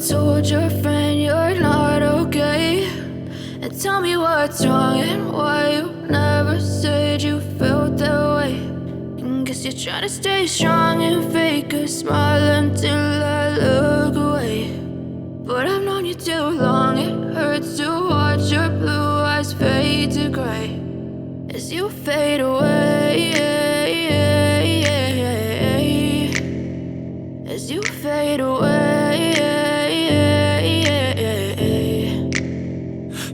told your friend you're not okay, and tell me what's wrong and why you never said you felt that way. And guess you're trying to stay strong and fake a smile until I look away. But I've known you too long, it hurts to watch your blue eyes fade to gray as you fade away, as you fade away.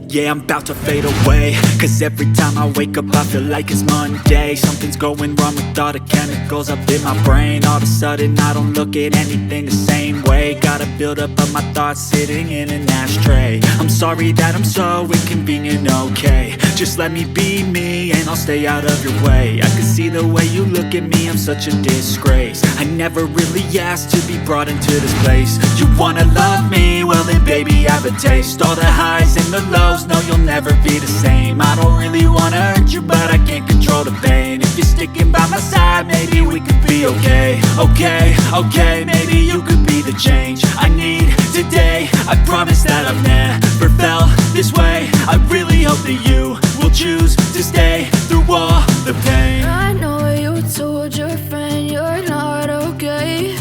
Yeah, I'm about to fade away, cause every time I wake up I feel like it's Monday. Something's going wrong with all the chemicals up in my brain. All of a sudden I don't look at anything the same way. Gotta build up of my thoughts sitting in an ashtray. I'm sorry that I'm so inconvenient, okay. Just let me be me and I'll stay out of your way. I can see the way you look at me, I'm such a disgrace. I never really asked to be brought into this place. You wanna love me? Well then baby I have a taste. All the highs and the lows, no you'll never be the same. I don't really wanna hurt you but I can't control the pain. If you're sticking by my side maybe we could be okay. Okay, maybe you could be the change I need today. I promise that I've never felt this way. I really hope that you will choose to stay through all the pain. I know you told your friend you're not okay,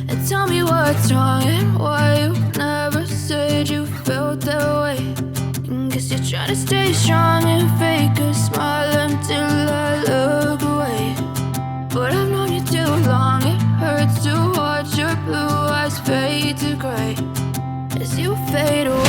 and tell me what's wrong and why you never said you felt that way. And guess you're trying to stay strong and fake a smile until I look away. But I've known you too long, it hurts to watch your blue eyes fade to gray as you fade away.